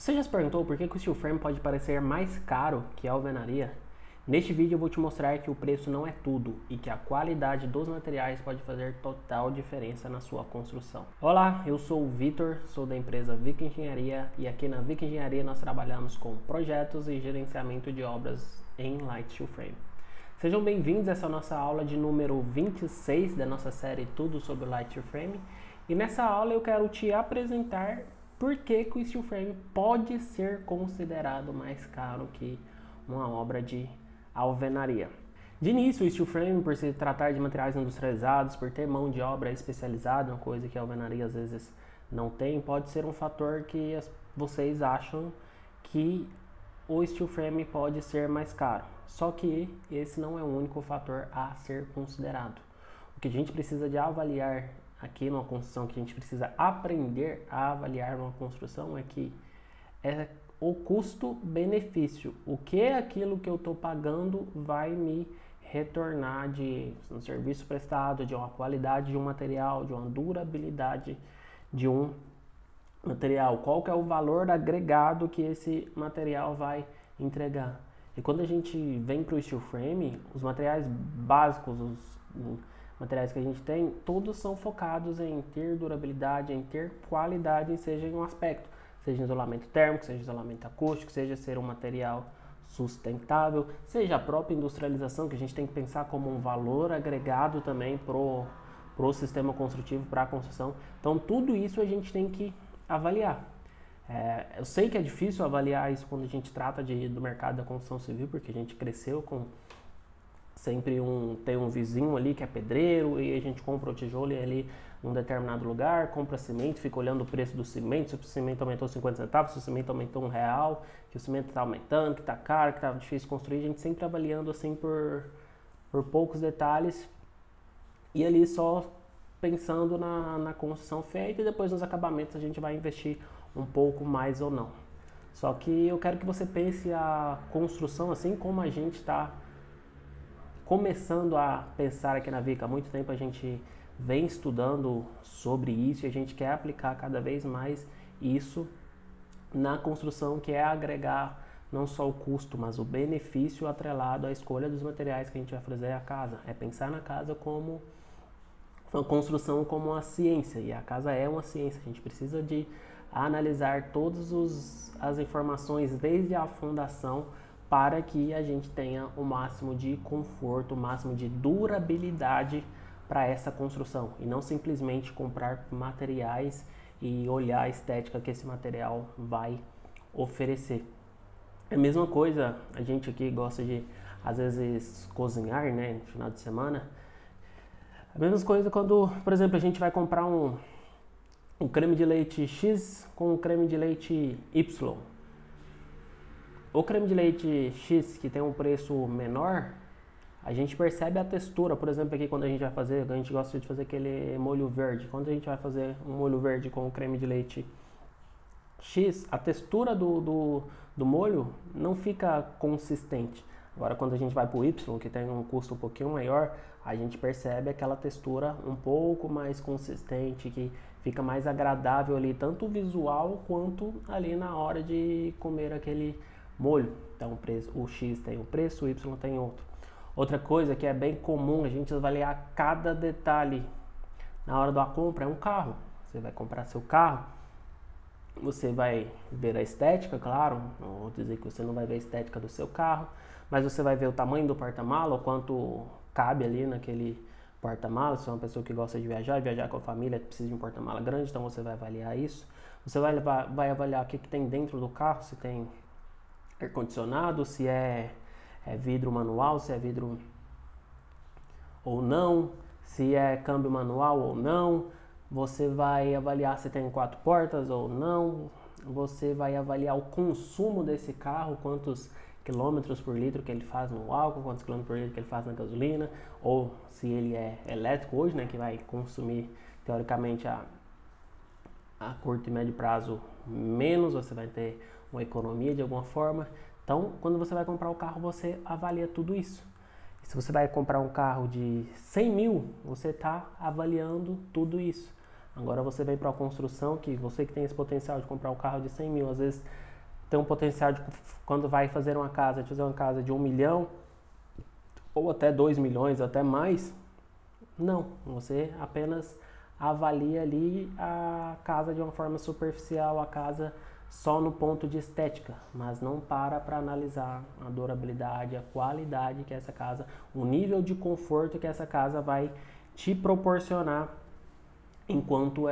Você já se perguntou por que o steel frame pode parecer mais caro que a alvenaria? Neste vídeo eu vou te mostrar que o preço não é tudo e que a qualidade dos materiais pode fazer total diferença na sua construção. Olá, eu sou o Vitor, sou da empresa Vic Engenharia e aqui na Vic Engenharia nós trabalhamos com projetos e gerenciamento de obras em light steel frame. Sejam bem-vindos a essa nossa aula de número 26 da nossa série Tudo sobre Light Steel Frame. E nessa aula eu quero te apresentar por que o steel frame pode ser considerado mais caro que uma obra de alvenaria. De início, o steel frame, por se tratar de materiais industrializados, por ter mão de obra especializada, uma coisa que a alvenaria às vezes não tem, pode ser um fator que vocês acham que o steel frame pode ser mais caro. Só que esse não é o único fator a ser considerado. O que a gente precisa de avaliar aqui numa construção, que a gente precisa aprender a avaliar numa construção é que é o custo-benefício. O que é aquilo que eu estou pagando vai me retornar de um serviço prestado, de uma qualidade de um material, de uma durabilidade de um material. Qual que é o valor agregado que esse material vai entregar? E quando a gente vem para o steel frame, os materiais básicos, os materiais que a gente tem, todos são focados em ter durabilidade, em ter qualidade, seja em um aspecto, seja em isolamento térmico, seja em isolamento acústico, seja ser um material sustentável, seja a própria industrialização, que a gente tem que pensar como um valor agregado também pro sistema construtivo, para a construção. Então tudo isso a gente tem que avaliar. Eu sei que é difícil avaliar isso quando a gente trata do mercado da construção civil, porque a gente cresceu com sempre tem um vizinho ali que é pedreiro e a gente compra o tijolo e ali num determinado lugar, compra cimento, fica olhando o preço do cimento, se o cimento aumentou 50 centavos, se o cimento aumentou R$1, que o cimento está aumentando, que está caro, que está difícil de construir, a gente sempre avaliando assim por poucos detalhes e ali só pensando na construção feita e depois nos acabamentos a gente vai investir um pouco mais ou não. Só que eu quero que você pense a construção assim como a gente está começando a pensar aqui na Vic. Há muito tempo a gente vem estudando sobre isso e a gente quer aplicar cada vez mais isso na construção, que é agregar não só o custo, mas o benefício atrelado à escolha dos materiais que a gente vai fazer a casa. É pensar na casa como uma construção como uma ciência, e a casa é uma ciência. A gente precisa de analisar todas as informações desde a fundação para que a gente tenha o máximo de conforto, o máximo de durabilidade para essa construção e não simplesmente comprar materiais e olhar a estética que esse material vai oferecer. É a mesma coisa, a gente aqui gosta de às vezes cozinhar, né, no final de semana. A mesma coisa quando, por exemplo, a gente vai comprar um creme de leite X com um creme de leite Y. O creme de leite X, que tem um preço menor, a gente percebe a textura. Por exemplo, aqui quando a gente vai fazer, a gente gosta de fazer aquele molho verde. Quando a gente vai fazer um molho verde com o creme de leite X, a textura do molho não fica consistente. Agora, quando a gente vai para o Y, que tem um custo um pouquinho maior, a gente percebe aquela textura um pouco mais consistente, que fica mais agradável ali, tanto visual quanto ali na hora de comer aquele molho. Então o X tem um preço, o Y tem outro. Outra coisa que é bem comum a gente avaliar cada detalhe na hora da compra é um carro. Você vai comprar seu carro, você vai ver a estética, claro, não vou dizer que você não vai ver a estética do seu carro, mas você vai ver o tamanho do porta-mala, o quanto cabe ali naquele porta-mala. Se é uma pessoa que gosta de viajar com a família, precisa de um porta-mala grande, então você vai avaliar isso. Você vai avaliar o que tem dentro do carro, se tem ar-condicionado, se é vidro manual, se é vidro ou não, se é câmbio manual ou não. Você vai avaliar se tem 4 portas ou não. Você vai avaliar o consumo desse carro, quantos quilômetros por litro que ele faz no álcool, quantos quilômetros por litro que ele faz na gasolina, ou se ele é elétrico hoje, né, que vai consumir teoricamente a curto e médio prazo menos, você vai ter uma economia de alguma forma. Então, quando você vai comprar o carro, você avalia tudo isso. E se você vai comprar um carro de 100 mil, você está avaliando tudo isso. Agora você vem para a construção, que você que tem esse potencial de comprar um carro de 100 mil, às vezes tem um potencial de, quando vai fazer uma casa, de fazer uma casa de 1 milhão, ou até 2 milhões, até mais. Não, você apenas avalia ali a casa de uma forma superficial, a casa só no ponto de estética, mas não para analisar a durabilidade, a qualidade que essa casa, o nível de conforto que essa casa vai te proporcionar enquanto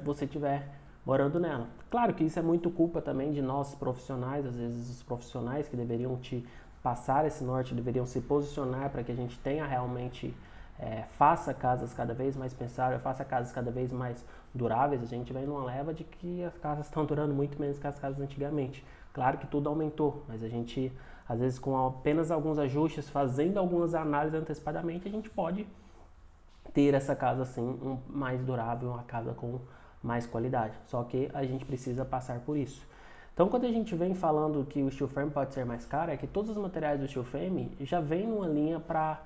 você estiver morando nela. Claro que isso é muito culpa também de nós profissionais, às vezes os profissionais que deveriam te passar esse norte, deveriam se posicionar para que a gente tenha realmente, faça casas cada vez mais pensáveis, faça casas cada vez mais duráveis. A gente vem numa leva de que as casas estão durando muito menos que as casas antigamente. Claro que tudo aumentou, mas a gente, às vezes com apenas alguns ajustes, fazendo algumas análises antecipadamente, a gente pode ter essa casa assim, mais durável, uma casa com mais qualidade. Só que a gente precisa passar por isso. Então, quando a gente vem falando que o steel frame pode ser mais caro, é que todos os materiais do steel frame já vem numa linha para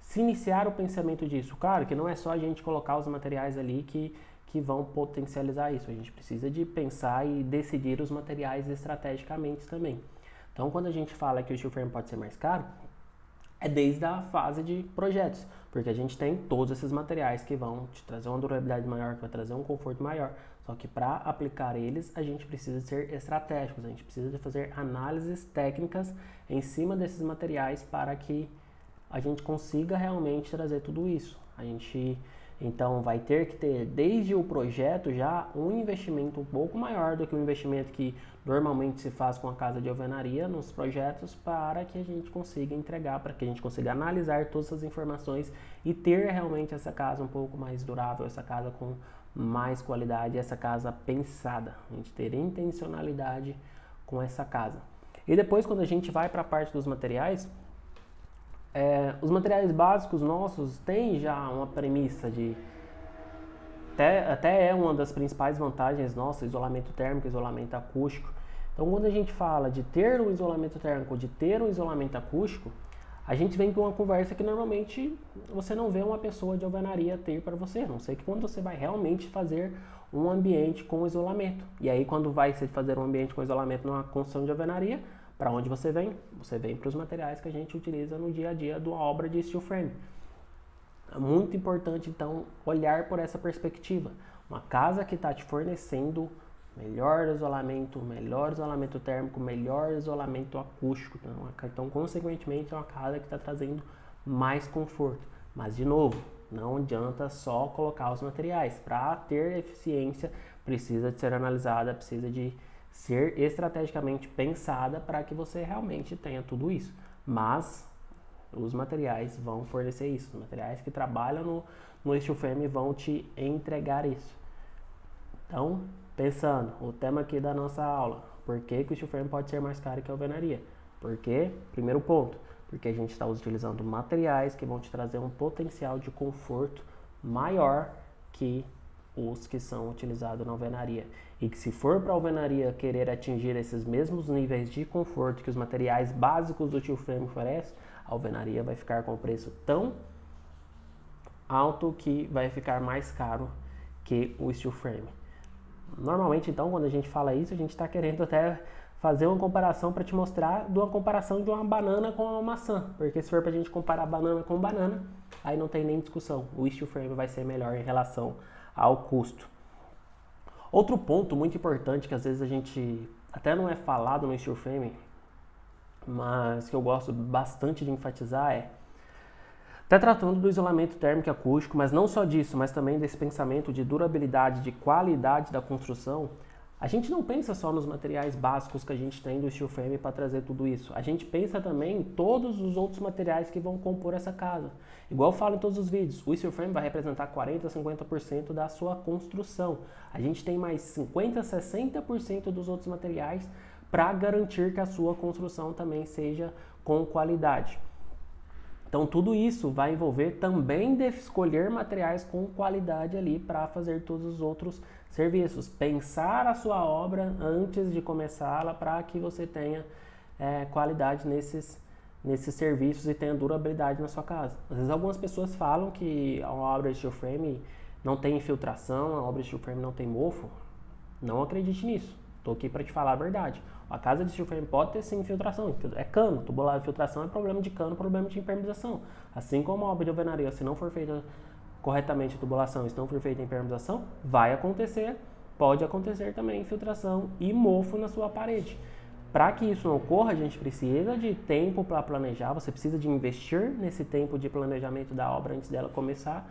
se iniciar o pensamento disso. Claro que não é só a gente colocar os materiais ali que vão potencializar isso. A gente precisa de pensar e decidir os materiais estrategicamente também. Então, quando a gente fala que o steel frame pode ser mais caro, é desde a fase de projetos, porque a gente tem todos esses materiais que vão te trazer uma durabilidade maior, que vai trazer um conforto maior. Só que para aplicar eles, a gente precisa ser estratégicos, a gente precisa de fazer análises técnicas em cima desses materiais para que a gente consiga realmente trazer tudo isso. A gente, então, vai ter que ter, desde o projeto, já um investimento um pouco maior do que o investimento que normalmente se faz com a casa de alvenaria nos projetos, para que a gente consiga entregar, para que a gente consiga analisar todas essas informações e ter realmente essa casa um pouco mais durável, essa casa com mais qualidade, essa casa pensada. A gente ter intencionalidade com essa casa. E depois, quando a gente vai para a parte dos materiais, os materiais básicos nossos têm já uma premissa de... Até é uma das principais vantagens nossas, isolamento térmico, isolamento acústico. Então, quando a gente fala de ter um isolamento térmico, de ter um isolamento acústico, a gente vem para uma conversa que normalmente você não vê uma pessoa de alvenaria ter para você, a não sei que quando você vai realmente fazer um ambiente com isolamento. E aí, quando vai se fazer um ambiente com isolamento numa construção de alvenaria, para onde você vem? Você vem para os materiais que a gente utiliza no dia a dia de uma obra de steel frame. É muito importante, então, olhar por essa perspectiva. Uma casa que está te fornecendo melhor isolamento térmico, melhor isolamento acústico. Então, consequentemente, é uma casa que está trazendo mais conforto. Mas, de novo, não adianta só colocar os materiais. Para ter eficiência, precisa de ser analisada, precisa de ser estrategicamente pensada para que você realmente tenha tudo isso. Mas os materiais vão fornecer isso. Os materiais que trabalham no steel frame vão te entregar isso. Então, pensando, o tema aqui da nossa aula, por que o steel frame pode ser mais caro que a alvenaria? Porque, primeiro ponto, porque a gente está utilizando materiais que vão te trazer um potencial de conforto maior que os que são utilizados na alvenaria. E que se for para a alvenaria querer atingir esses mesmos níveis de conforto que os materiais básicos do steel frame oferecem, a alvenaria vai ficar com o preço tão alto que vai ficar mais caro que o steel frame. Normalmente, então, quando a gente fala isso, a gente está querendo até fazer uma comparação para te mostrar de uma comparação de uma banana com uma maçã. Porque se for para a gente comparar banana com banana, aí não tem nem discussão. O steel frame vai ser melhor em relação ao custo. Outro ponto muito importante que às vezes a gente até não é falado no steel frame, mas que eu gosto bastante de enfatizar até tratando do isolamento térmico e acústico, mas não só disso, mas também desse pensamento de durabilidade, de qualidade da construção. A gente não pensa só nos materiais básicos que a gente tem do steel frame para trazer tudo isso. A gente pensa também em todos os outros materiais que vão compor essa casa. Igual eu falo em todos os vídeos, o steel frame vai representar 40% a 50% da sua construção. A gente tem mais 50% a 60% dos outros materiais para garantir que a sua construção também seja com qualidade. Então, tudo isso vai envolver também de escolher materiais com qualidade ali para fazer todos os outros serviços. Pensar a sua obra antes de começá-la para que você tenha qualidade nesses serviços e tenha durabilidade na sua casa. Às vezes algumas pessoas falam que a obra de steel frame não tem infiltração, a obra de steel frame não tem mofo. Não acredite nisso. Estou aqui para te falar a verdade. A casa de steel frame pode ter sim infiltração, é cano, tubular de filtração é problema de cano, problema de impermeabilização. Assim como a obra de alvenaria, se não for feita corretamente a tubulação, se não for feita a impermeabilização, vai acontecer, pode acontecer também infiltração e mofo na sua parede. Para que isso não ocorra, a gente precisa de tempo para planejar, você precisa de investir nesse tempo de planejamento da obra antes dela começar.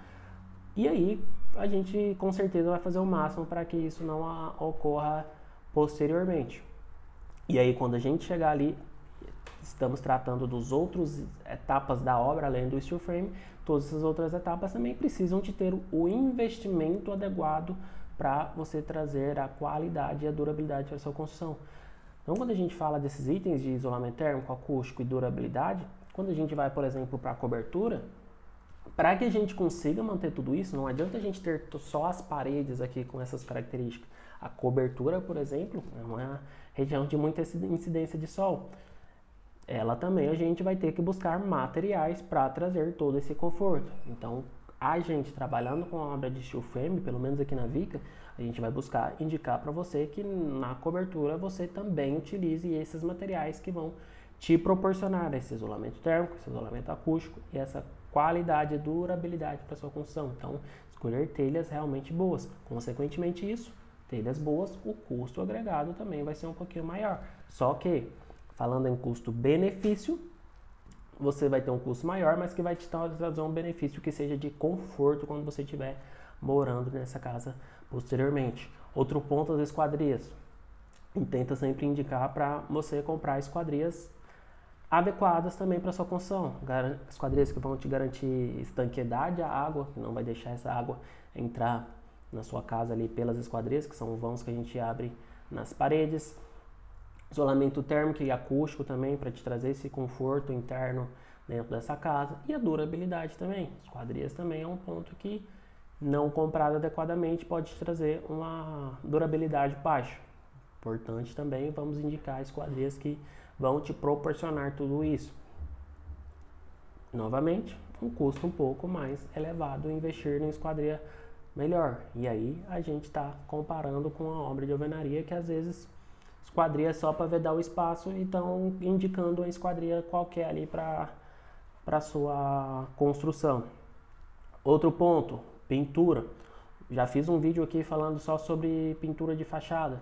E aí a gente com certeza vai fazer o máximo para que isso não ocorra posteriormente. E aí quando a gente chegar ali, estamos tratando dos outros etapas da obra, além do steel frame, todas essas outras etapas também precisam de ter o investimento adequado para você trazer a qualidade e a durabilidade para a sua construção. Então, quando a gente fala desses itens de isolamento térmico, acústico e durabilidade, quando a gente vai, por exemplo, para a cobertura, para que a gente consiga manter tudo isso, não adianta a gente ter só as paredes aqui com essas características. A cobertura, por exemplo, é uma região de muita incidência de sol. Ela também a gente vai ter que buscar materiais para trazer todo esse conforto. Então, a gente trabalhando com a obra de steel frame, pelo menos aqui na Vica, a gente vai buscar indicar para você que na cobertura você também utilize esses materiais que vão te proporcionar esse isolamento térmico, esse isolamento acústico e essa qualidade e durabilidade para sua construção. Então, escolher telhas realmente boas. Consequentemente isso, telhas boas, o custo agregado também vai ser um pouquinho maior. Só que, falando em custo-benefício, você vai ter um custo maior, mas que vai te trazer um benefício que seja de conforto quando você estiver morando nessa casa posteriormente. Outro ponto das esquadrias. Tenta sempre indicar para você comprar esquadrias adequadas também para sua construção. Esquadrias que vão te garantir estanqueidade à água, que não vai deixar essa água entrar na sua casa ali pelas esquadrias, que são vãos que a gente abre nas paredes. Isolamento térmico e acústico também, para te trazer esse conforto interno dentro dessa casa. E a durabilidade também. Esquadrias também é um ponto que, não comprado adequadamente, pode te trazer uma durabilidade baixa. Importante também, vamos indicar esquadrias que vão te proporcionar tudo isso. Novamente, um custo um pouco mais elevado investir em esquadria melhor. E aí a gente está comparando com a obra de alvenaria, que às vezes esquadria só para vedar o espaço e estão indicando uma esquadria qualquer ali para sua construção. Outro ponto, pintura. Já fiz um vídeo aqui falando só sobre pintura de fachada.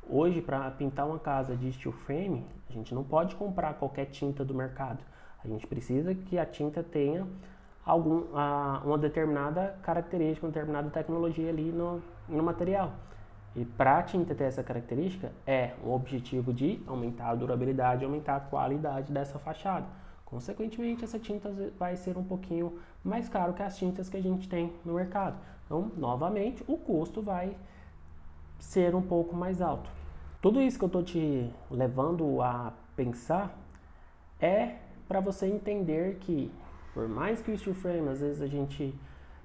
Hoje, para pintar uma casa de steel frame, a gente não pode comprar qualquer tinta do mercado. A gente precisa que a tinta tenha uma determinada característica, uma determinada tecnologia ali no material. E para a tinta ter essa característica, é um objetivo de aumentar a durabilidade, aumentar a qualidade dessa fachada. Consequentemente, essa tinta vai ser um pouquinho mais caro que as tintas que a gente tem no mercado. Então, novamente, o custo vai ser um pouco mais alto. Tudo isso que eu estou te levando a pensar é para você entender que, por mais que o steel frame, às vezes a gente,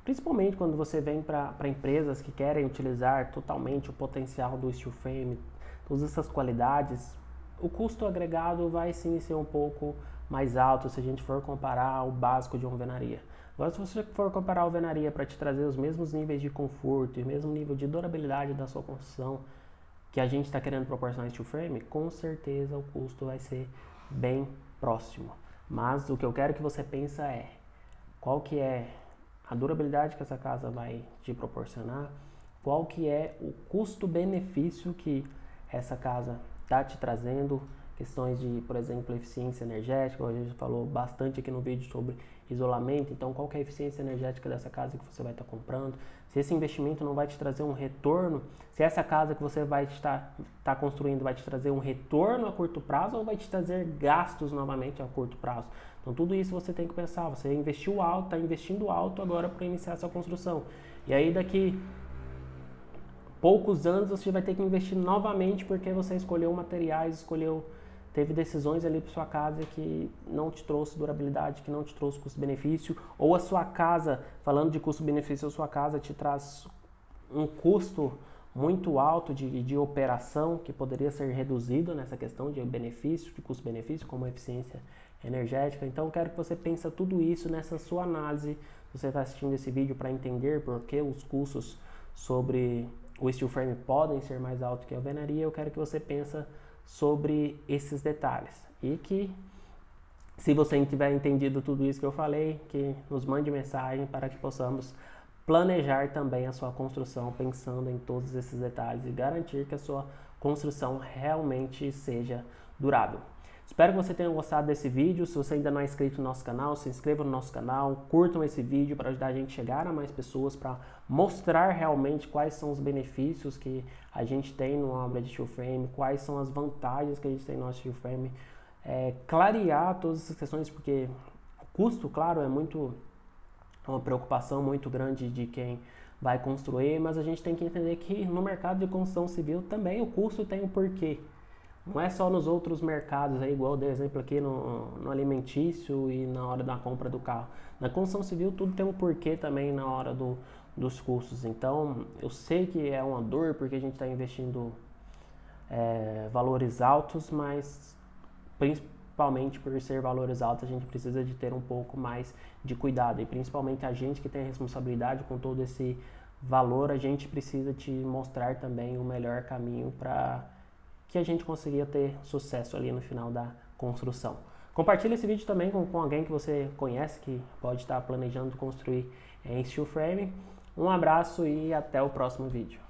principalmente quando você vem para empresas que querem utilizar totalmente o potencial do steel frame, todas essas qualidades, o custo agregado vai sim ser um pouco mais alto se a gente for comparar o básico de uma alvenaria. Agora, se você for comparar a alvenaria para te trazer os mesmos níveis de conforto e o mesmo nível de durabilidade da sua construção que a gente está querendo proporcionar em steel frame, com certeza o custo vai ser bem próximo. Mas o que eu quero que você pense é qual que é a durabilidade que essa casa vai te proporcionar, qual que é o custo-benefício que essa casa está te trazendo, questões de, por exemplo, eficiência energética, a gente falou bastante aqui no vídeo sobre isolamento, então qual que é a eficiência energética dessa casa que você vai estar comprando, se esse investimento não vai te trazer um retorno, se essa casa que você vai estar construindo vai te trazer um retorno a curto prazo ou vai te trazer gastos novamente a curto prazo. Então tudo isso você tem que pensar, você investiu alto, está investindo alto agora para iniciar essa construção. E aí daqui poucos anos você vai ter que investir novamente porque você escolheu materiais, teve decisões ali para sua casa que não te trouxe durabilidade, que não te trouxe custo-benefício, ou a sua casa, falando de custo-benefício, a sua casa te traz um custo muito alto de operação que poderia ser reduzido nessa questão de benefício, de custo-benefício, como a eficiência energética. Então eu quero que você pense tudo isso nessa sua análise. Você está assistindo esse vídeo para entender por que os custos sobre o steel frame podem ser mais altos que a alvenaria. Eu quero que você pense sobre esses detalhes. E que, se você tiver entendido tudo isso que eu falei, que nos mande mensagem para que possamos planejar também a sua construção pensando em todos esses detalhes e garantir que a sua construção realmente seja durável. Espero que você tenha gostado desse vídeo. Se você ainda não é inscrito no nosso canal, se inscreva no nosso canal, curtam esse vídeo para ajudar a gente a chegar a mais pessoas, para mostrar realmente quais são os benefícios que a gente tem numa obra de steel frame, quais são as vantagens que a gente tem no nosso steel frame, clarear todas essas questões, porque o custo, claro, é uma preocupação muito grande de quem vai construir, mas a gente tem que entender que no mercado de construção civil também o custo tem um porquê. Não é só nos outros mercados, igual eu dei exemplo aqui no alimentício e na hora da compra do carro. Na construção civil tudo tem um porquê também na hora dos custos. Então eu sei que é uma dor porque a gente está investindo valores altos, mas principalmente por ser valores altos a gente precisa de ter um pouco mais de cuidado. E principalmente a gente que tem a responsabilidade com todo esse valor, a gente precisa te mostrar também o melhor caminho para que a gente conseguia ter sucesso ali no final da construção. Compartilhe esse vídeo também com alguém que você conhece, que pode estar planejando construir em steel frame. Um abraço e até o próximo vídeo.